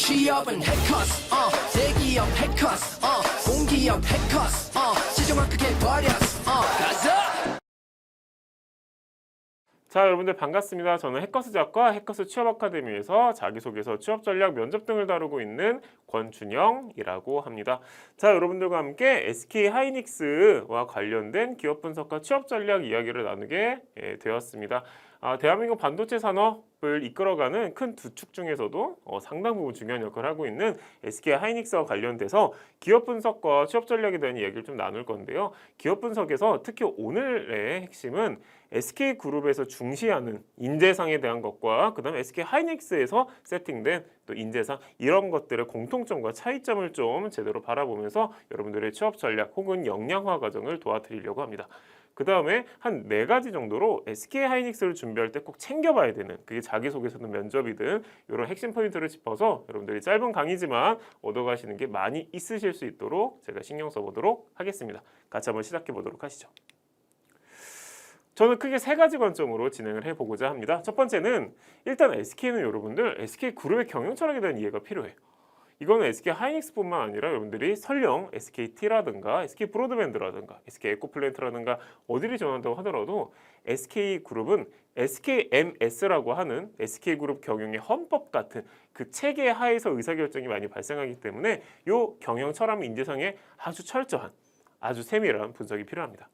취업은 해커스 대기업 해커스 공기업 해커스 시종을 크게 버렸어 가자. 자, 여러분들 반갑습니다. 저는 해커스작과 해커스 취업 아카데미에서 자기소개서, 취업 전략, 면접 등을 다루고 있는 권준영이라고 합니다. 자, 여러분들과 함께 SK 하이닉스와 관련된 기업 분석과 취업 전략 이야기를 나누게 되었습니다. 대한민국 반도체 산업을 이끌어가는 큰 두 축 중에서도 상당 부분 중요한 역할을 하고 있는 SK 하이닉스와 관련돼서 기업 분석과 취업 전략에 대한 이야기를 좀 나눌 건데요. 기업 분석에서 특히 오늘의 핵심은 SK그룹에서 중시하는 인재상에 대한 것과 그다음에 SK 하이닉스에서 세팅된 또 인재상 이런 것들의 공통점과 차이점을 좀 제대로 바라보면서 여러분들의 취업 전략 혹은 역량화 과정을 도와드리려고 합니다. 그 다음에 한 4가지 정도로 SK 하이닉스를 준비할 때 꼭 챙겨봐야 되는, 그게 자기소개서든 면접이든 이런 핵심 포인트를 짚어서 여러분들이 짧은 강의지만 얻어가시는 게 많이 있으실 수 있도록 제가 신경 써보도록 하겠습니다. 같이 한번 시작해 보도록 하시죠. 저는 크게 3가지 관점으로 진행을 해보고자 합니다. 첫 번째는 일단 SK는 여러분들 SK그룹의 경영 철학에 대한 이해가 필요해요. 이거는 SK 하이닉스뿐만 아니라 여러분들이 설령 SKT라든가 SK브로드밴드라든가 SK에코플랜트라든가 어디를 지원한다고 하더라도 SK그룹은 SKMS라고 하는 SK그룹 경영의 헌법 같은 그 체계 하에서 의사결정이 많이 발생하기 때문에 이 경영 철학 인재상에 아주 철저한, 아주 세밀한 분석이 필요합니다.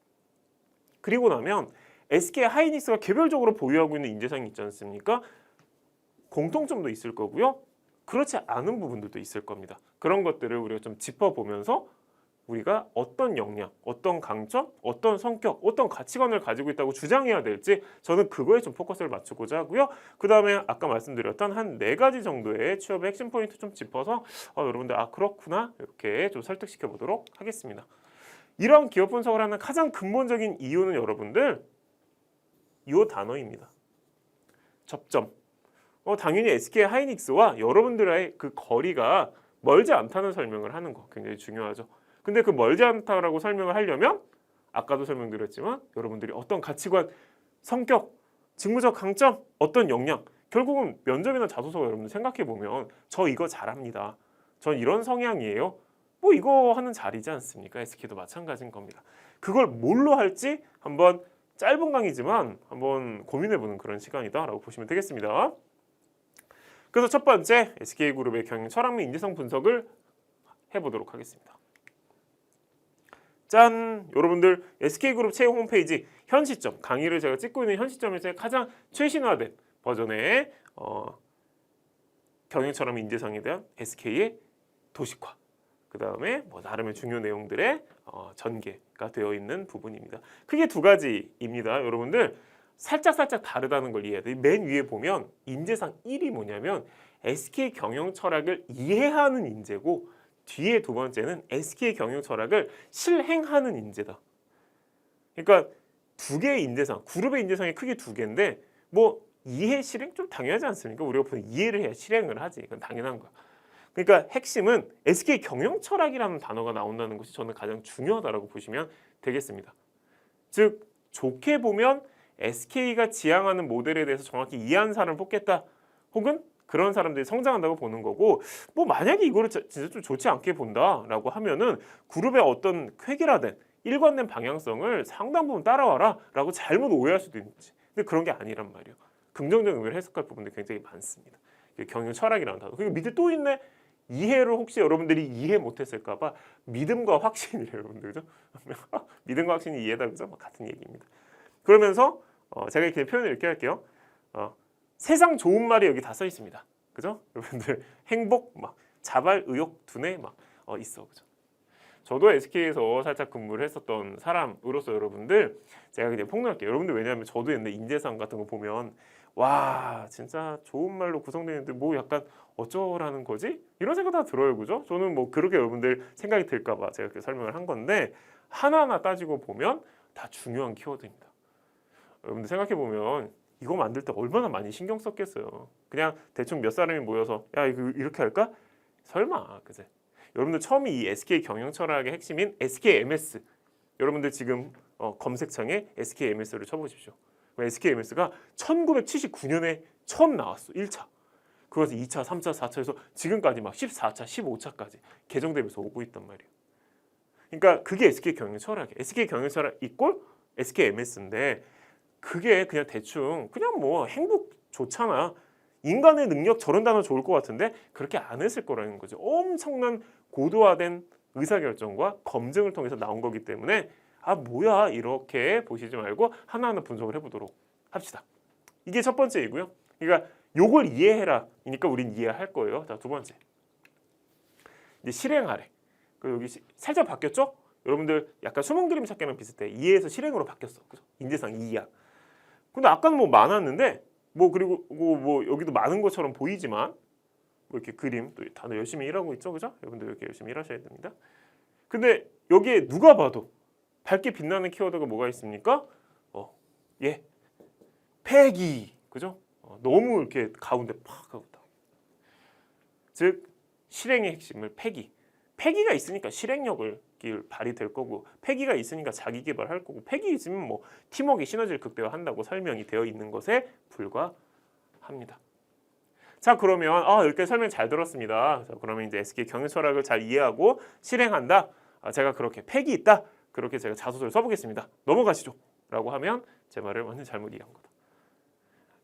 그리고 나면 SK 하이닉스가 개별적으로 보유하고 있는 인재상이 있지 않습니까? 공통점도 있을 거고요. 그렇지 않은 부분들도 있을 겁니다. 그런 것들을 우리가 좀 짚어보면서 우리가 어떤 역량, 어떤 강점, 어떤 성격, 어떤 가치관을 가지고 있다고 주장해야 될지 저는 그거에 좀 포커스를 맞추고자 하고요. 그 다음에 아까 말씀드렸던 한 4가지 정도의 취업의 핵심 포인트 좀 짚어서 여러분들 그렇구나 이렇게 좀 설득시켜 보도록 하겠습니다. 이런 기업 분석을 하는 가장 근본적인 이유는 여러분들 이 단어입니다. 접점. 당연히 SK 하이닉스와 여러분들의 그 거리가 멀지 않다는 설명을 하는 거 굉장히 중요하죠. 근데 그 멀지 않다라고 설명을 하려면 아까도 설명드렸지만 여러분들이 어떤 가치관, 성격, 직무적 강점, 어떤 역량, 결국은 면접이나 자소서 여러분들 생각해 보면 저 이거 잘합니다. 전 이런 성향이에요. 뭐 이거 하는 자리지 않습니까? SK도 마찬가지인 겁니다. 그걸 뭘로 할지 한번 짧은 강의지만 한번 고민해보는 그런 시간이다라고 보시면 되겠습니다. 그래서 첫 번째 SK그룹의 경영 철학 및 인재성 분석을 해보도록 하겠습니다. 짠! 여러분들 SK그룹 채용 홈페이지 현 시점, 강의를 제가 찍고 있는 현 시점에서 가장 최신화된 버전의 경영 철학 및 인재상에 대한 SK의 도식화, 그 다음에 나름의 중요 내용들의 전개가 되어 있는 부분입니다. 크게 2가지입니다. 여러분들 살짝 다르다는 걸 이해해야 돼요. 맨 위에 보면 인재상 1이 뭐냐면 SK 경영 철학을 이해하는 인재고 뒤에 2번째는 SK 경영 철학을 실행하는 인재다. 그러니까 2개의 인재상, 그룹의 인재상이 크게 2개인데 이해, 실행 좀 당연하지 않습니까? 우리가 보통 이해를 해야 실행을 하지. 이건 당연한 거야. 그러니까 핵심은 SK 경영 철학이라는 단어가 나온다는 것이 저는 가장 중요하다고 보시면 되겠습니다. 즉 좋게 보면 SK가 지향하는 모델에 대해서 정확히 이해하는 사람을 뽑겠다. 혹은 그런 사람들이 성장한다고 보는 거고 만약에 이거를 진짜 좀 좋지 않게 본다라고 하면은 그룹의 어떤 획일화된 일관된 방향성을 상당 부분 따라와라 라고 잘못 오해할 수도 있는지. 근데 그런 게 아니란 말이에요. 긍정적인 의미를 해석할 부분들이 굉장히 많습니다. 경영 철학이라는 단어. 그리고 밑에 또 있네. 이해를 혹시 여러분들이 이해 못했을까 봐 믿음과 확신이래요. 여러분들 그죠? 믿음과 확신이 이해다 그죠? 같은 얘기입니다. 그러면서 제가 이렇게 표현을 이렇게 할게요. 세상 좋은 말이 여기 다 써 있습니다. 그죠? 여러분들 행복, 자발, 의욕, 두뇌 있어. 그죠? 저도 SK에서 살짝 근무를 했었던 사람으로서 여러분들 제가 그냥 폭로할게요. 여러분들 왜냐하면 저도 옛날에 인재상 같은 거 보면 와 진짜 좋은 말로 구성되어 있는데 약간 어쩌라는 거지? 이런 생각 다 들어요. 그죠? 저는 그렇게 여러분들 생각이 들까 봐 제가 이렇게 설명을 한 건데 하나하나 따지고 보면 다 중요한 키워드입니다. 여러분들 생각해 보면 이거 만들 때 얼마나 많이 신경 썼겠어요. 그냥 대충 몇 사람이 모여서 야 이거 이렇게 할까? 설마 그제? 여러분들 처음에 이 SK 경영 철학의 핵심인 SKMS 여러분들 지금 검색창에 SKMS를 쳐보십시오. SKMS가 1979년에 처음 나왔어. 1차. 그것이 2차, 3차, 4차에서 지금까지 막 14차, 15차까지 개정되면서 오고 있단 말이에요. 그러니까 그게 SK 경영 철학이에요. SK 경영 철학 이꼴 SK MS인데 그게 그냥 대충 그냥 뭐 행복 좋잖아. 인간의 능력 저런 단어 좋을 것 같은데 그렇게 안 했을 거라는 거죠. 엄청난 고도화된 의사결정과 검증을 통해서 나온 거기 때문에 아 뭐야 이렇게 보시지 말고 하나하나 분석을 해보도록 합시다. 이게 첫 번째이고요. 그러니까 요걸 이해해라. 이니까 우린 이해할 거예요. 자, 두 번째. 이제 실행하래. 그 여기 살짝 바뀌었죠? 여러분들 약간 숨은 그림 찾기랑 비슷해. 이해에서 실행으로 바뀌었어. 그죠? 인재상 이해야. 근데 아까는 뭐 많았는데 뭐 그리고 뭐 여기도 많은 것처럼 보이지만 뭐 이렇게 그림 또 다들 열심히 일하고 있죠, 그죠? 여러분들 이렇게 열심히 일하셔야 됩니다. 근데 여기에 누가 봐도 밝게 빛나는 키워드가 뭐가 있습니까? 예, 패기, 그죠? 너무 이렇게 가운데 팍 하고 있다. 즉 실행의 핵심을 패기. 패기가 있으니까 실행력을 발휘될 거고 패기가 있으니까 자기 개발할 거고 패기 있으면 뭐 팀워크 시너지를 극대화한다고 설명이 되어 있는 것에 불과합니다. 자 그러면 여기까지 설명 잘 들었습니다. 자, 그러면 이제 SK 경영 철학을 잘 이해하고 실행한다. 제가 그렇게 패기 있다. 그렇게 제가 자소서를 써보겠습니다. 넘어가시죠. 라고 하면 제 말을 완전 잘못 이해한 거다.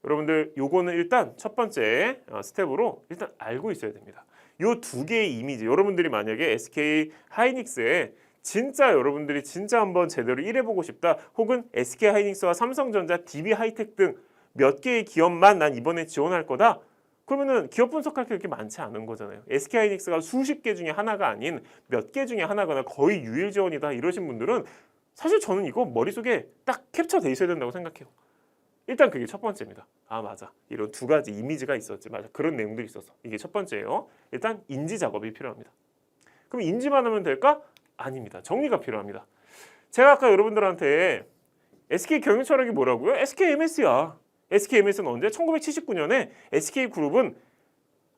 여러분들 요거는 일단 첫 번째 스텝으로 일단 알고 있어야 됩니다. 요 두 개의 이미지 여러분들이 만약에 SK 하이닉스에 진짜 여러분들이 진짜 한번 제대로 일해보고 싶다 혹은 SK 하이닉스와 삼성전자, DB 하이텍 등 몇 개의 기업만 난 이번에 지원할 거다 그러면은 기업 분석할 게 그렇게 많지 않은 거잖아요. SK 하이닉스가 수십 개 중에 하나가 아닌 몇 개 중에 하나거나 거의 유일 지원이다 이러신 분들은 사실 저는 이거 머릿속에 딱 캡처돼 있어야 된다고 생각해요. 일단 그게 첫 번째입니다. 아 맞아 이런 두 가지 이미지가 있었지 맞아 그런 내용들이 있었어. 이게 첫 번째예요. 일단 인지 작업이 필요합니다. 그럼 인지만 하면 될까? 아닙니다. 정리가 필요합니다. 제가 아까 여러분들한테 SK 경영 철학이 뭐라고요? SK MS야. SK MS는 언제? 1979년에 SK그룹은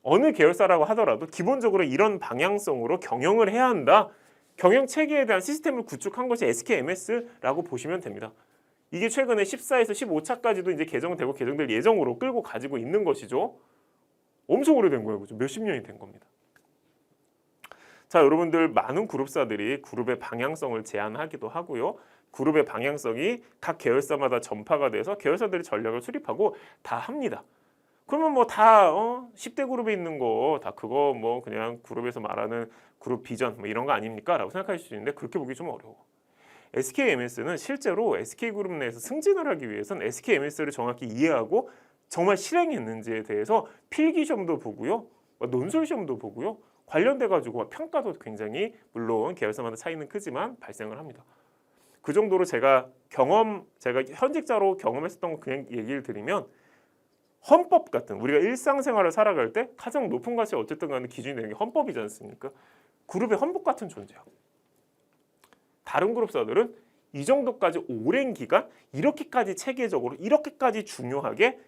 어느 계열사라고 하더라도 기본적으로 이런 방향성으로 경영을 해야 한다. 경영 체계에 대한 시스템을 구축한 것이 SK MS라고 보시면 됩니다. 이게 최근에 14에서 15차까지도 이제 개정되고 개정될 예정으로 끌고 가지고 있는 것이죠. 엄청 오래된 거예요. 그죠? 몇십 년이 된 겁니다. 자, 여러분들 많은 그룹사들이 그룹의 방향성을 제안하기도 하고요. 그룹의 방향성이 각 계열사마다 전파가 돼서 계열사들이 전략을 수립하고 다 합니다. 그러면 뭐 다 10대 그룹에 있는 거 다 그거 뭐 그냥 그룹에서 말하는 그룹 비전 뭐 이런 거 아닙니까? 라고 생각하실 수 있는데 그렇게 보기 좀 어려워. SKMS는 실제로 SK그룹 내에서 승진을 하기 위해서는 SKMS를 정확히 이해하고 정말 실행했는지에 대해서 필기시험도 보고요. 논술시험도 보고요. 관련돼 가지고 평가도 굉장히 물론 계열사마다 차이는 크지만 발생을 합니다. 그 정도로 제가 현직자로 경험했었던 거 그냥 얘기를 드리면 헌법 같은 우리가 일상생활을 살아갈 때 가장 높은 가치 어쨌든 간에 기준이 되는 게 헌법이지 않습니까? 그룹의 헌법 같은 존재야. 다른 그룹사들은 이 정도까지 오랜 기간 이렇게까지 체계적으로 이렇게까지 중요하게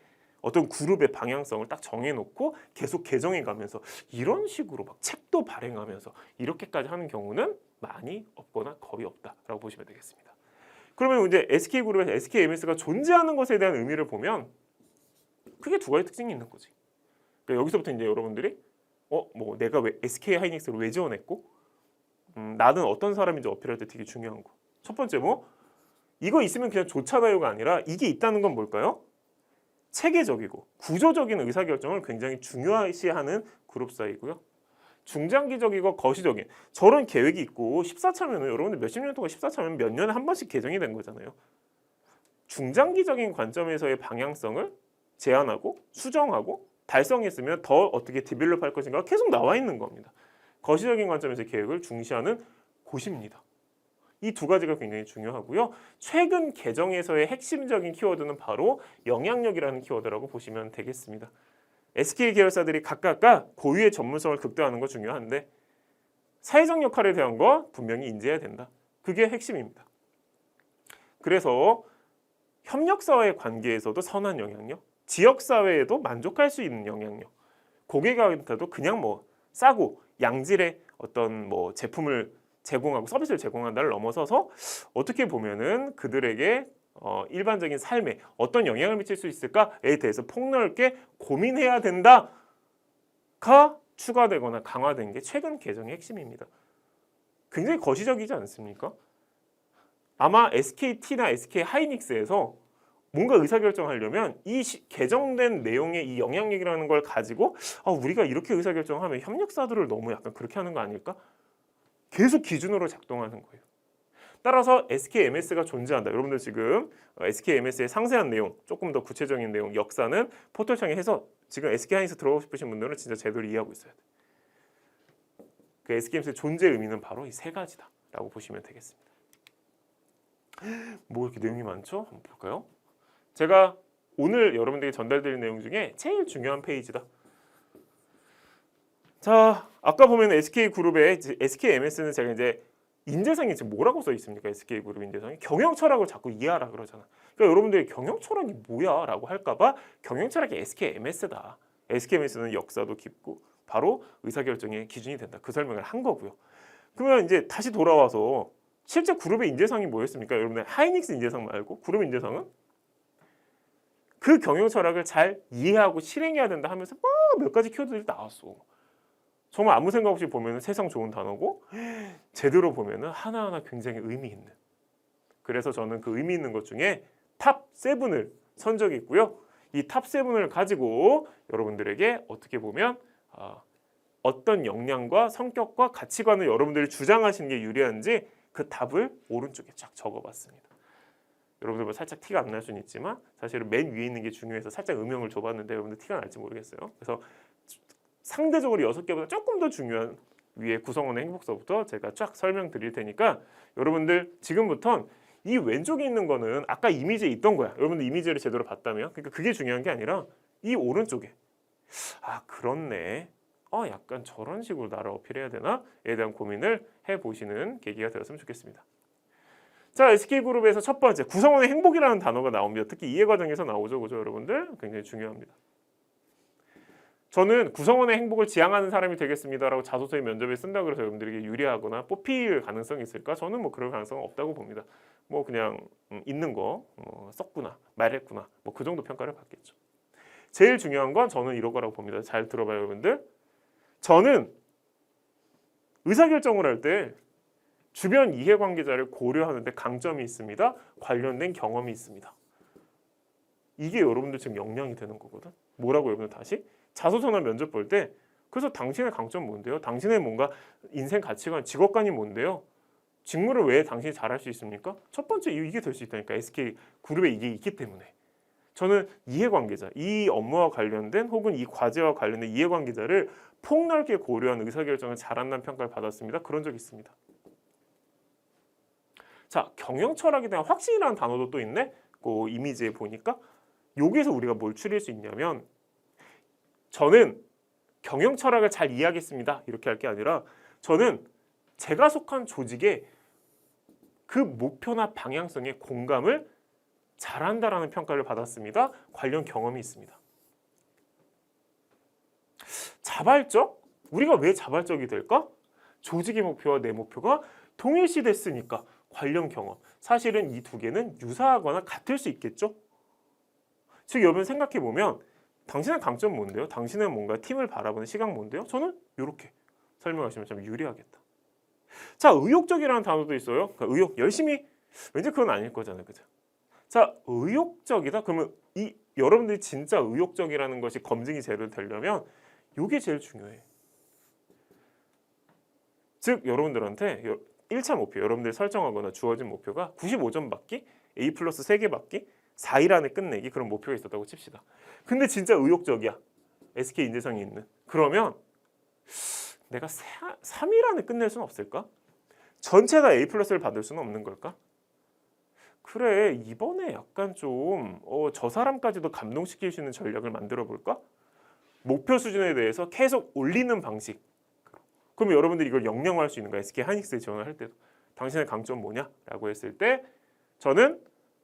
어떤 그룹의 방향성을 딱 정해놓고 계속 개정해가면서 이런 식으로 막 책도 발행하면서 이렇게까지 하는 경우는 많이 없거나 거의 없다라고 보시면 되겠습니다. 그러면 이제 SK그룹에서 SKMS가 존재하는 것에 대한 의미를 보면 크게 두 가지 특징이 있는 거지. 그러니까 여기서부터 이제 여러분들이 뭐 내가 왜 SK 하이닉스를 왜 지원했고 나는 어떤 사람인지 어필할 때 되게 중요한 거. 첫 번째 뭐 이거 있으면 그냥 좋잖아요가 아니라 이게 있다는 건 뭘까요? 체계적이고 구조적인 의사결정을 굉장히 중요시하는 그룹사이고요. 중장기적이고 거시적인 저런 계획이 있고 14차면은 여러분들 몇십 년 동안 14차면 몇 년에 한 번씩 개정이 된 거잖아요. 중장기적인 관점에서의 방향성을 제안하고 수정하고 달성했으면 더 어떻게 디벨롭할 것인가 계속 나와 있는 겁니다. 거시적인 관점에서 계획을 중시하는 곳입니다. 이 두 가지가 굉장히 중요하고요. 최근 개정에서의 핵심적인 키워드는 바로 영향력이라는 키워드라고 보시면 되겠습니다. SK 계열사들이 각각가 고유의 전문성을 극대화하는 거 중요한데 사회적 역할에 대한 거 분명히 인지해야 된다. 그게 핵심입니다. 그래서 협력사와의 관계에서도 선한 영향력, 지역사회에도 만족할 수 있는 영향력, 고객한테도 그냥 뭐 싸고 양질의 어떤 뭐 제품을 제공하고 서비스를 제공한다를 넘어서서 어떻게 보면은 그들에게 일반적인 삶에 어떤 영향을 미칠 수 있을까에 대해서 폭넓게 고민해야 된다. 추가되거나 강화된 게 최근 개정의 핵심입니다. 굉장히 거시적이지 않습니까? 아마 SKT나 SK 하이닉스에서 뭔가 의사결정하려면 이 개정된 내용의 이 영향력이라는 걸 가지고 우리가 이렇게 의사결정하면 협력사들을 너무 약간 그렇게 하는 거 아닐까? 계속 기준으로 작동하는 거예요. 따라서 SKMS가 존재한다. 여러분들 지금 SKMS의 상세한 내용, 조금 더 구체적인 내용, 역사는 포털창에 해서 지금 SK하이닉스 들어오고 싶으신 분들은 진짜 제대로 이해하고 있어야 돼요. 그 SKMS의 존재 의미는 바로 이 세 가지다라고 보시면 되겠습니다. 뭐 이렇게 내용이 많죠? 한번 볼까요? 제가 오늘 여러분들에게 전달드릴 내용 중에 제일 중요한 페이지다. 자, 아까 보면 SK그룹의 SKMS는 제가 이제 인재상이 지금 뭐라고 써 있습니까? SK그룹 인재상이 경영 철학을 자꾸 이해하라 그러잖아. 그러니까 여러분들이 경영 철학이 뭐야? 라고 할까봐 경영 철학이 SKMS다. SKMS는 역사도 깊고 바로 의사결정의 기준이 된다. 그 설명을 한 거고요. 그러면 이제 다시 돌아와서 실제 그룹의 인재상이 뭐였습니까? 여러분들 하이닉스 인재상 말고 그룹 인재상은 그 경영 철학을 잘 이해하고 실행해야 된다 하면서 몇 가지 키워드들이 나왔어. 정말 아무 생각 없이 보면 세상 좋은 단어고 제대로 보면 하나하나 굉장히 의미 있는. 그래서 저는 그 의미 있는 것 중에 탑 7을 선정했고요. 이 탑 7을 가지고 여러분들에게 어떻게 보면 어떤 역량과 성격과 가치관을 여러분들이 주장하시는 게 유리한지 그 답을 오른쪽에 쫙 적어봤습니다. 여러분들 뭐 살짝 티가 안 날 수는 있지만 사실은 맨 위에 있는 게 중요해서 살짝 음영을 줘봤는데 여러분들 티가 날지 모르겠어요. 그래서 상대적으로 6개보다 조금 더 중요한 위에 구성원의 행복서부터 제가 쫙 설명드릴 테니까 여러분들 지금부턴 이 왼쪽에 있는 거는 아까 이미지에 있던 거야. 여러분들 이미지를 제대로 봤다면 그러니까 그게 중요한 게 아니라 이 오른쪽에 그렇네. 약간 저런 식으로 나를 어필해야 되나에 대한 고민을 해보시는 계기가 되었으면 좋겠습니다. 자, SK그룹에서 첫 번째 구성원의 행복이라는 단어가 나옵니다. 특히 이해 과정에서 나오죠, 그죠, 여러분들? 굉장히 중요합니다. 저는 구성원의 행복을 지향하는 사람이 되겠습니다라고 자소서의 면접에 쓴다 그래서 여러분들에게 유리하거나 뽑힐 가능성이 있을까? 저는 뭐 그럴 가능성은 없다고 봅니다. 뭐 그냥 있는 거 썼구나, 말했구나, 뭐 그 정도 평가를 받겠죠. 제일 중요한 건 저는 이럴 거라고 봅니다. 잘 들어봐요, 여러분들. 저는 의사결정을 할 때 주변 이해관계자를 고려하는 데 강점이 있습니다. 관련된 경험이 있습니다. 이게 여러분들 지금 역량이 되는 거거든. 뭐라고 여러분들 다시? 자소서나 면접 볼 때 그래서 당신의 강점 뭔데요? 당신의 뭔가 인생 가치관, 직업관이 뭔데요? 직무를 왜 당신이 잘할 수 있습니까? 첫 번째 이게 될 수 있다니까. SK그룹에 이게 있기 때문에. 저는 이해관계자, 이 업무와 관련된 혹은 이 과제와 관련된 이해관계자를 폭넓게 고려한 의사결정을 잘한다는 평가를 받았습니다. 그런 적이 있습니다. 자, 경영철학에 대한 확신이라는 단어도 또 있네. 그 이미지에 보니까 여기에서 우리가 뭘 추릴 수 있냐면 저는 경영철학을 잘 이해하겠습니다. 이렇게 할 게 아니라 저는 제가 속한 조직의 그 목표나 방향성에 공감을 잘한다라는 평가를 받았습니다. 관련 경험이 있습니다. 자발적? 우리가 왜 자발적이 될까? 조직의 목표와 내 목표가 동일시됐으니까 관련 경험. 사실은 이 두 개는 유사하거나 같을 수 있겠죠? 즉 여러분 생각해보면 당신의 강점 뭔데요? 당신은 뭔가 팀을 바라보는 시각 뭔데요? 저는 이렇게 설명하시면 좀 유리하겠다. 자, 의욕적이라는 단어도 있어요. 그러니까 의욕, 열심히, 왠지 그건 아닐 거잖아요. 그죠? 자, 의욕적이다? 그러면 이 여러분들이 진짜 의욕적이라는 것이 검증이 제대로 되려면 이게 제일 중요해. 즉 여러분들한테 1차 목표, 여러분들이 설정하거나 주어진 목표가 95점 받기, A 플러스 3개 받기, 4일 안에 끝내기 그런 목표가 있었다고 칩시다. 근데 진짜 의욕적이야. SK 인재상이 있는. 그러면 내가 3일 안에 끝낼 수는 없을까? 전체 다 A 플러스를 받을 수는 없는 걸까? 그래, 이번에 약간 좀 저 사람까지도 감동시킬 수 있는 전략을 만들어 볼까? 목표 수준에 대해서 계속 올리는 방식. 그러면 여러분들이 이걸 역량화할 수 있는 거야. SK 하이닉스에 지원을 할 때도. 당신의 강점 뭐냐? 라고 했을 때 저는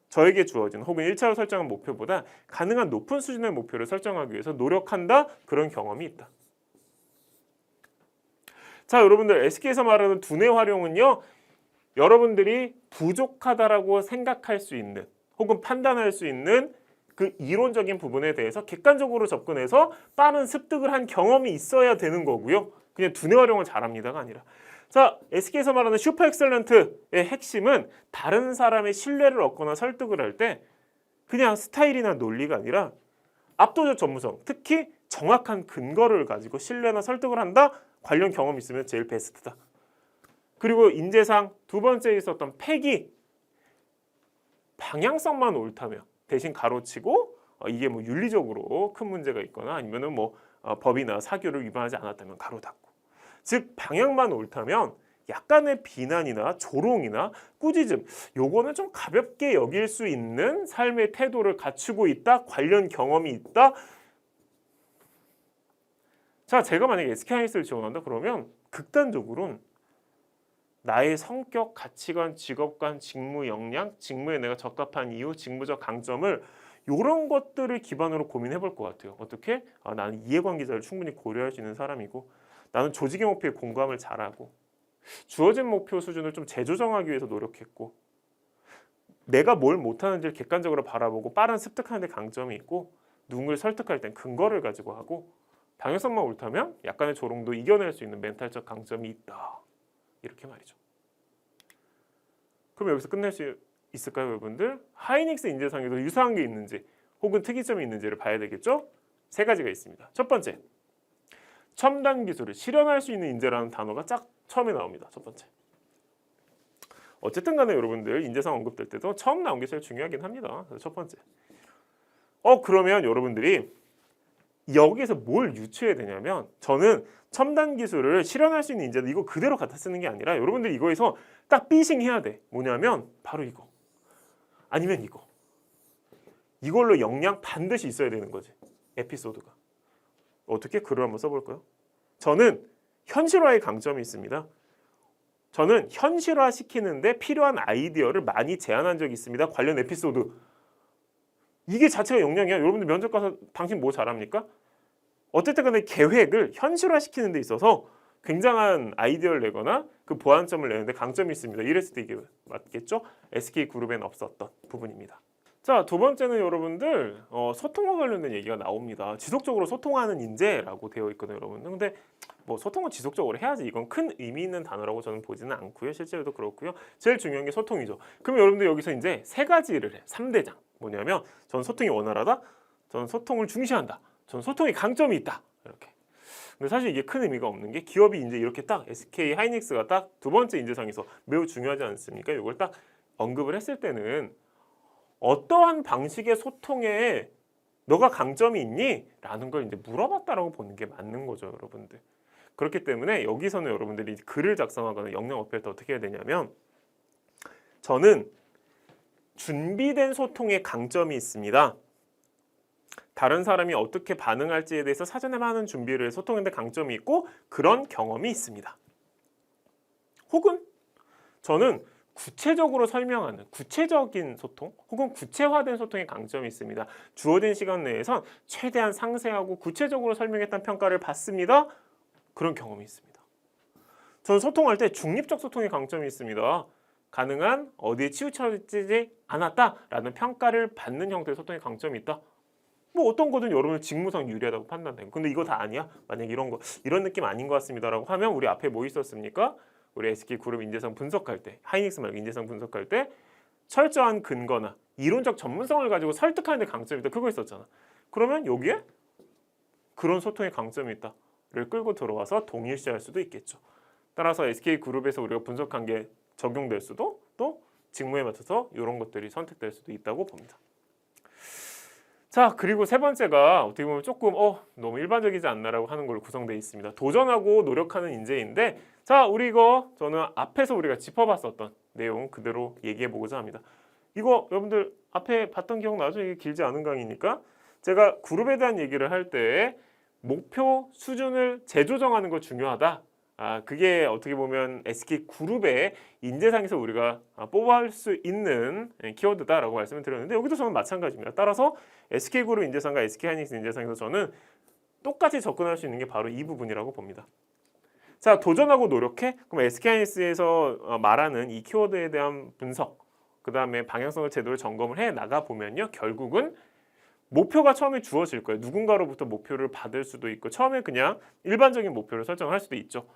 저에게 주어진 혹은 1차로 설정한 목표보다 가능한 높은 수준의 목표를 설정하기 위해서 노력한다. 그런 경험이 있다. 자, 여러분들 SK에서 말하는 두뇌 활용은요. 여러분들이 부족하다라고 생각할 수 있는 혹은 판단할 수 있는 그 이론적인 부분에 대해서 객관적으로 접근해서 빠른 습득을 한 경험이 있어야 되는 거고요. 그냥 두뇌 활용을 잘합니다가 아니라. 자, SK에서 말하는 슈퍼 엑셀런트의 핵심은 다른 사람의 신뢰를 얻거나 설득을 할 때 그냥 스타일이나 논리가 아니라 압도적 전문성, 특히 정확한 근거를 가지고 신뢰나 설득을 한다. 관련 경험이 있으면 제일 베스트다. 그리고 인재상 두 번째에 있었던 패기, 방향성만 옳다면 대신 가로치고 이게 뭐 윤리적으로 큰 문제가 있거나 아니면은 뭐 법이나 사규를 위반하지 않았다면 가로 닫고, 즉 방향만 옳다면 약간의 비난이나 조롱이나 꾸짖음, 요거는 좀 가볍게 여길 수 있는 삶의 태도를 갖추고 있다, 관련 경험이 있다. 자, 제가 만약에 SK하이닉스를 지원한다 그러면 극단적으로는 나의 성격, 가치관, 직업관, 직무 역량, 직무에 내가 적합한 이유, 직무적 강점을 이런 것들을 기반으로 고민해 볼 것 같아요. 어떻게? 나는 이해관계자를 충분히 고려할 수 있는 사람이고, 나는 조직의 목표에 공감을 잘하고, 주어진 목표 수준을 좀 재조정하기 위해서 노력했고, 내가 뭘 못하는지를 객관적으로 바라보고 빠른 습득하는 데 강점이 있고, 누군가를 설득할 땐 근거를 가지고 하고, 방향성만 옳다면 약간의 조롱도 이겨낼 수 있는 멘탈적 강점이 있다. 이렇게 말이죠. 그럼 여기서 끝낼 수 있을까요, 여러분들? 하이닉스 인재상에도 유사한 게 있는지 혹은 특이점이 있는지를 봐야 되겠죠? 세 가지가 있습니다. 첫 번째, 첨단 기술을 실현할 수 있는 인재라는 단어가 쫙 처음에 나옵니다. 첫 번째. 어쨌든 간에 여러분들 인재상 언급될 때도 처음 나온 게 제일 중요하긴 합니다. 그래서 첫 번째. 그러면 여러분들이 여기에서 뭘 유추해야 되냐면, 저는 첨단 기술을 실현할 수 있는 인재도 이거 그대로 갖다 쓰는 게 아니라 여러분들이 이거에서 딱 삐싱 해야 돼. 뭐냐면 바로 이거. 아니면 이거. 이걸로 역량 반드시 있어야 되는 거지. 에피소드가. 어떻게? 글을 한번 써볼까요? 저는 현실화의 강점이 있습니다. 저는 현실화시키는데 필요한 아이디어를 많이 제안한 적이 있습니다. 관련 에피소드. 이게 자체가 역량이야. 여러분들 면접 가서 당신 뭐 잘합니까? 어쨌든 간에 계획을 현실화시키는 데 있어서 굉장한 아이디어를 내거나 그 보완점을 내는데 강점이 있습니다. 이랬을 때 이게 맞겠죠? SK그룹엔 없었던 부분입니다. 자, 두 번째는 여러분들 소통과 관련된 얘기가 나옵니다. 지속적으로 소통하는 인재라고 되어 있거든요, 여러분들. 근데 뭐 소통은 지속적으로 해야지 이건 큰 의미 있는 단어라고 저는 보지는 않고요. 실제로도 그렇고요. 제일 중요한 게 소통이죠. 그럼 여러분들 여기서 이제 세 가지를 해. 3대장. 뭐냐면 저는 소통이 원활하다. 저는 소통을 중시한다. 저는 소통에 강점이 있다. 이렇게. 근데 사실 이게 큰 의미가 없는 게 기업이 이제 이렇게 딱 SK 하이닉스가 딱 두 번째 인재상에서 매우 중요하지 않습니까? 이걸 딱 언급을 했을 때는 어떠한 방식의 소통에 너가 강점이 있니? 라는 걸 이제 물어봤다라고 보는 게 맞는 거죠, 여러분들. 그렇기 때문에 여기서는 여러분들이 글을 작성하거나 역량 어필할 때 어떻게 해야 되냐면, 저는 준비된 소통에 강점이 있습니다. 다른 사람이 어떻게 반응할지에 대해서 사전에 많은 준비를 해서 소통하는데 강점이 있고 그런 경험이 있습니다. 혹은 저는 구체적으로 설명하는 구체적인 소통 혹은 구체화된 소통에 강점이 있습니다. 주어진 시간 내에선 최대한 상세하고 구체적으로 설명했다는 평가를 받습니다. 그런 경험이 있습니다. 저는 소통할 때 중립적 소통에 강점이 있습니다. 가능한 어디에 치우쳐지지 않았다라는 평가를 받는 형태의 소통에 강점이 있다. 뭐 어떤 거든 여러분의 직무상 유리하다고 판단되고, 근데 이거 다 아니야? 만약 이런 느낌 아닌 것 같습니다라고 하면 우리 앞에 뭐 있었습니까? 우리 SK그룹 인재상 분석할 때, 하이닉스 말고 인재상 분석할 때 철저한 근거나 이론적 전문성을 가지고 설득하는 데 강점이 있다. 그거 있었잖아. 그러면 여기에 그런 소통에 강점이 있다를 끌고 들어와서 동일시할 수도 있겠죠. 따라서 SK그룹에서 우리가 분석한 게 적용될 수도, 또 직무에 맞춰서 이런 것들이 선택될 수도 있다고 봅니다. 자, 그리고 세 번째가 어떻게 보면 조금 너무 일반적이지 않나라고 하는 걸로 구성되어 있습니다. 도전하고 노력하는 인재인데, 자, 우리 이거 저는 앞에서 우리가 짚어봤었던 내용 그대로 얘기해보고자 합니다. 이거 여러분들 앞에 봤던 기억 나죠? 이게 길지 않은 강의니까. 제가 그룹에 대한 얘기를 할 때 목표 수준을 재조정하는 거 중요하다. 그게 어떻게 보면 SK그룹의 인재상에서 우리가 뽑아올 수 있는 키워드다라고 말씀을 드렸는데, 여기도 저는 마찬가지입니다. 따라서 SK그룹 인재상과 SK하이닉스 인재상에서 저는 똑같이 접근할 수 있는 게 바로 이 부분이라고 봅니다. 자, 도전하고 노력해? 그럼 SK하이닉스에서 말하는 이 키워드에 대한 분석, 그 다음에 방향성을 제대로 점검을 해 나가 보면요, 결국은 목표가 처음에 주어질 거예요. 누군가로부터 목표를 받을 수도 있고 처음에 그냥 일반적인 목표를 설정할 수도 있죠.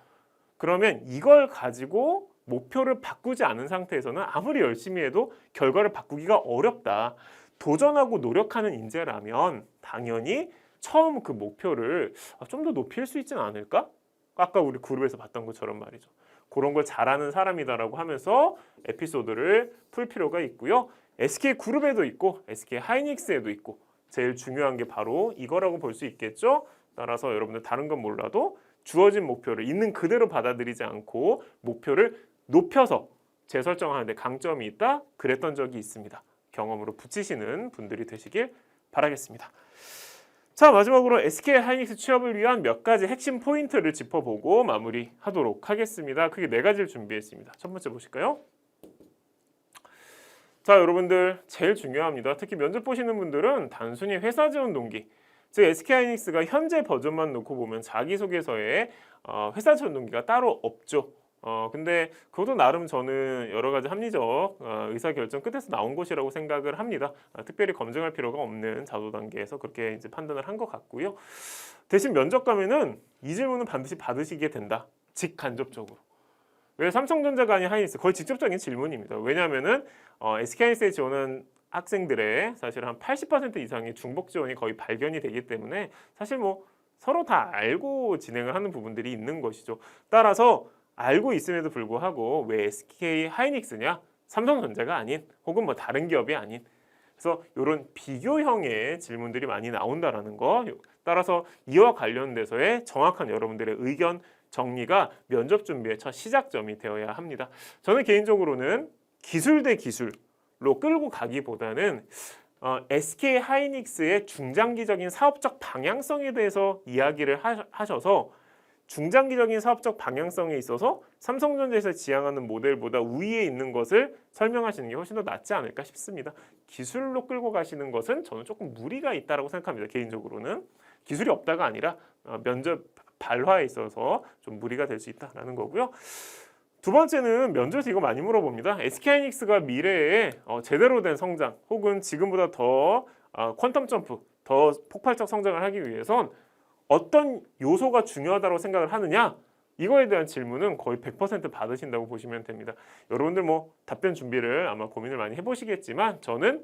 그러면 이걸 가지고 목표를 바꾸지 않은 상태에서는 아무리 열심히 해도 결과를 바꾸기가 어렵다. 도전하고 노력하는 인재라면 당연히 처음 그 목표를 좀 더 높일 수 있지는 않을까? 아까 우리 그룹에서 봤던 것처럼 말이죠. 그런 걸 잘하는 사람이다라고 하면서 에피소드를 풀 필요가 있고요. SK 그룹에도 있고 SK 하이닉스에도 있고 제일 중요한 게 바로 이거라고 볼 수 있겠죠. 따라서 여러분들 다른 건 몰라도 주어진 목표를 있는 그대로 받아들이지 않고 목표를 높여서 재설정하는데 강점이 있다. 그랬던 적이 있습니다. 경험으로 붙이시는 분들이 되시길 바라겠습니다. 자, 마지막으로 SK 하이닉스 취업을 위한 몇 가지 핵심 포인트를 짚어보고 마무리하도록 하겠습니다. 크게 4가지를 준비했습니다. 첫 번째 보실까요? 자, 여러분들 제일 중요합니다. 특히 면접 보시는 분들은 단순히 회사 지원 동기, 즉 SK 하이닉스가 현재 버전만 놓고 보면 자기소개서에 회사 지원 동기가 따로 없죠. 근데 그것도 나름 저는 여러 가지 합리적 의사결정 끝에서 나온 것이라고 생각을 합니다. 특별히 검증할 필요가 없는 자도 단계에서 그렇게 이제 판단을 한 것 같고요. 대신 면접 가면은 이 질문은 반드시 받으시게 된다. 직간접적으로. 왜 삼성전자가 아닌 하이닉스? 거의 직접적인 질문입니다. 왜냐하면은 SK하이닉스에 지원한 학생들의 사실 한 80% 이상의 중복 지원이 거의 발견이 되기 때문에 사실 뭐 서로 다 알고 진행을 하는 부분들이 있는 것이죠. 따라서 알고 있음에도 불구하고 왜 SK 하이닉스냐? 삼성전자가 아닌 혹은 뭐 다른 기업이 아닌 그래서 이런 비교형의 질문들이 많이 나온다라는 거 따라서 이와 관련돼서의 정확한 여러분들의 의견 정리가 면접 준비의 첫 시작점이 되어야 합니다. 저는 개인적으로는 기술 대 기술로 끌고 가기보다는 SK 하이닉스의 중장기적인 사업적 방향성에 대해서 이야기를 하셔서 중장기적인 사업적 방향성에 있어서 삼성전자에서 지향하는 모델보다 우위에 있는 것을 설명하시는 게 훨씬 더 낫지 않을까 싶습니다. 기술로 끌고 가시는 것은 저는 조금 무리가 있다고 생각합니다. 개인적으로는 기술이 없다가 아니라 면접 발화에 있어서 좀 무리가 될 수 있다라는 거고요. 두 번째는 면접에서 이거 많이 물어봅니다. SK하이닉스가 미래에 제대로 된 성장 혹은 지금보다 더 퀀텀 점프, 더 폭발적 성장을 하기 위해선 어떤 요소가 중요하다고 생각을 하느냐? 이거에 대한 질문은 거의 100% 받으신다고 보시면 됩니다. 여러분들 뭐 답변 준비를 아마 고민을 많이 해보시겠지만 저는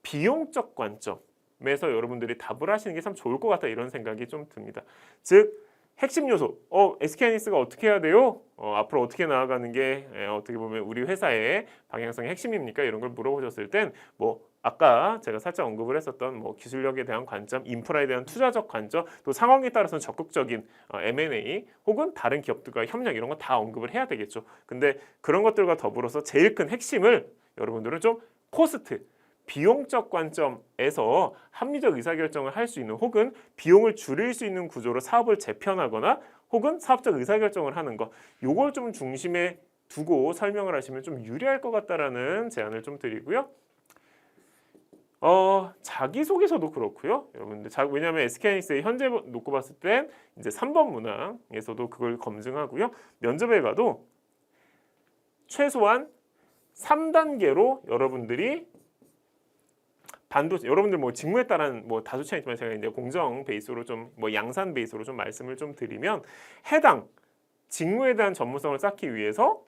비용적 관점에서 여러분들이 답을 하시는 게 참 좋을 것 같다 이런 생각이 좀 듭니다. 즉 핵심 요소, SK하이닉스가 어떻게 해야 돼요? 앞으로 어떻게 나아가는 게 어떻게 보면 우리 회사의 방향성의 핵심입니까? 이런 걸 물어보셨을 땐 뭐 아까 제가 살짝 언급을 했었던 뭐 기술력에 대한 관점, 인프라에 대한 투자적 관점, 또 상황에 따라서는 적극적인 M&A 혹은 다른 기업들과의 협력 이런 거 다 언급을 해야 되겠죠. 근데 그런 것들과 더불어서 제일 큰 핵심을 여러분들은 좀 코스트, 비용적 관점에서 합리적 의사결정을 할 수 있는 혹은 비용을 줄일 수 있는 구조로 사업을 재편하거나 혹은 사업적 의사결정을 하는 것 요걸 좀 중심에 두고 설명을 하시면 좀 유리할 것 같다라는 제안을 좀 드리고요. 자기소개서도 그렇고요. 여러분들 왜냐하면 SK하이닉스의 현재 놓고 봤을 땐 이제 3번 문항에서도 그걸 검증하고요. 면접에 가도 최소한 3단계로 여러분들이 반도체 여러분들 뭐 직무에 따른 뭐 다수 차이 있지만 제가 이제 공정 베이스로 좀 뭐 양산 베이스로 좀 말씀을 좀 드리면 해당 직무에 대한 전문성을 쌓기 위해서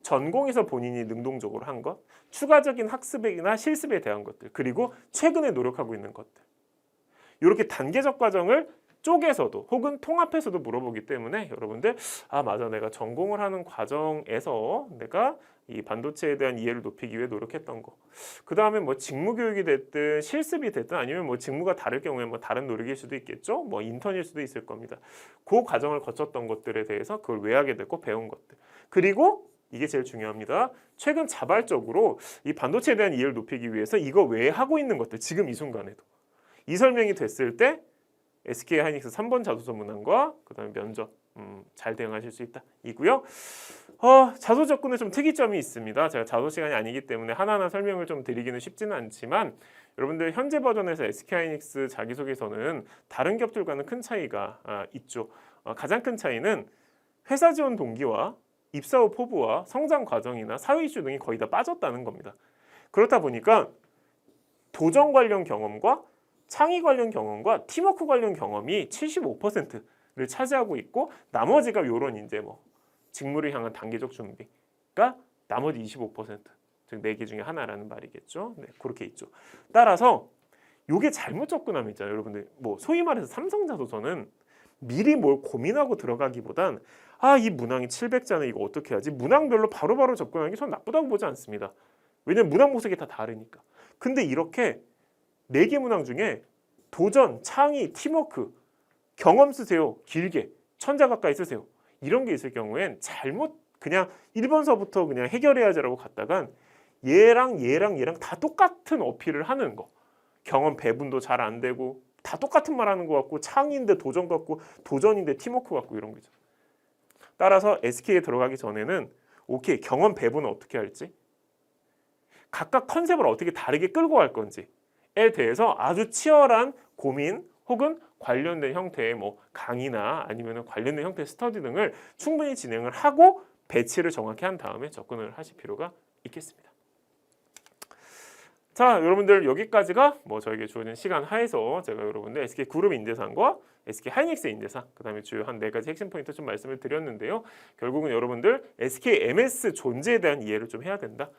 전공에서 본인이 능동적으로 한 것, 추가적인 학습이나 실습에 대한 것들, 그리고 최근에 노력하고 있는 것들. 이렇게 단계적 과정을 쪼개서도 혹은 통합해서도 물어보기 때문에 여러분들 맞아 내가 전공을 하는 과정에서 내가 이 반도체에 대한 이해를 높이기 위해 노력했던 거. 그 다음에 뭐 직무 교육이 됐든 실습이 됐든 아니면 뭐 직무가 다를 경우에 뭐 다른 노력일 수도 있겠죠. 뭐 인턴일 수도 있을 겁니다. 그 과정을 거쳤던 것들에 대해서 그걸 왜 하게 됐고 배운 것들. 그리고 이게 제일 중요합니다. 최근 자발적으로 이 반도체에 대한 이해를 높이기 위해서 이거 왜 하고 있는 것들 지금 이 순간에도 이 설명이 됐을 때 SK하이닉스 3번 자소서 문항과 그다음에 면접 잘 대응하실 수 있다 이고요. 자소 접근에 좀 특이점이 있습니다. 제가 자소 시간이 아니기 때문에 하나하나 설명을 좀 드리기는 쉽지는 않지만 여러분들 현재 버전에서 SK하이닉스 자기소개서는 다른 기업들과는 큰 차이가 있죠. 가장 큰 차이는 회사 지원 동기와 입사 후 포부와 성장 과정이나 사회 이슈 등이 거의 다 빠졌다는 겁니다. 그렇다 보니까 도전 관련 경험과 창의 관련 경험과 팀워크 관련 경험이 75%를 차지하고 있고 나머지가 요런 이제 뭐 직무를 향한 단계적 준비가 나머지 25%, 즉 4개 중에 하나라는 말이겠죠. 네, 그렇게 있죠. 따라서 요게 잘못 접근하면 있잖아요. 여러분들 뭐 소위 말해서 삼성자도서는 미리 뭘 고민하고 들어가기보단 이 문항이 700자네 이거 어떻게 하지? 문항별로 바로바로 접근하는 게 전 나쁘다고 보지 않습니다. 왜냐면 문항 모색이 다 다르니까. 근데 이렇게 4개 문항 중에 도전, 창의, 팀워크, 경험 쓰세요. 길게. 1000자 가까이 쓰세요. 이런 게 있을 경우엔 잘못 그냥 1번서부터 그냥 해결해야지라고 갔다간 얘랑 다 똑같은 어필을 하는 거. 경험 배분도 잘 안 되고 다 똑같은 말 하는 것 같고 창의인데 도전 같고 도전인데 팀워크 같고 이런 거죠. 따라서 SK에 들어가기 전에는 오케이 경험 배분은 어떻게 할지 각각 컨셉을 어떻게 다르게 끌고 갈 건지에 대해서 아주 치열한 고민 혹은 관련된 형태의 뭐 강의나 아니면 관련된 형태의 스터디 등을 충분히 진행을 하고 배치를 정확히 한 다음에 접근을 하실 필요가 있겠습니다. 자, 여러분들 여기까지가 뭐 저에게 주어진 시간 하에서 제가 여러분들 SK 그룹 인재상과 SK 하이닉스 인재상 그다음에 주요 한 4가지 핵심 포인트 좀 말씀을 드렸는데요. 결국은 여러분들 SK MS 존재에 대한 이해를 좀 해야 된다.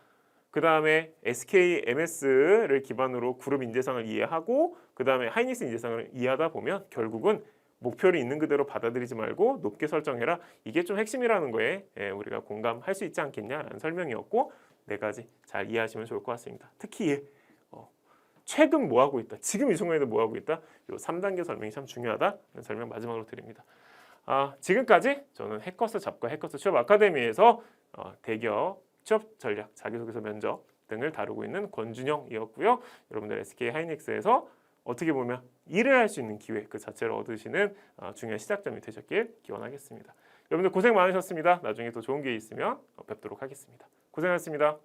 그다음에 SK MS를 기반으로 그룹 인재상을 이해하고 그다음에 하이닉스 인재상을 이해하다 보면 결국은 목표를 있는 그대로 받아들이지 말고 높게 설정해라. 이게 좀 핵심이라는 거에 우리가 공감할 수 있지 않겠냐라는 설명이었고 4가지 잘 이해하시면 좋을 것 같습니다. 특히 최근 뭐 하고 있다, 지금 이 순간에도 뭐 하고 있다, 이 3단계 설명이 참 중요하다는 설명 마지막으로 드립니다. 지금까지 저는 해커스 잡과 해커스 취업 아카데미에서 대기업 취업 전략, 자기소개서 면접 등을 다루고 있는 권준영이었고요. 여러분들 SK 하이닉스에서 어떻게 보면 일을 할 수 있는 기회 그 자체를 얻으시는 중요한 시작점이 되셨길 기원하겠습니다. 여러분들 고생 많으셨습니다. 나중에 또 좋은 기회 있으면 뵙도록 하겠습니다. 고생하셨습니다.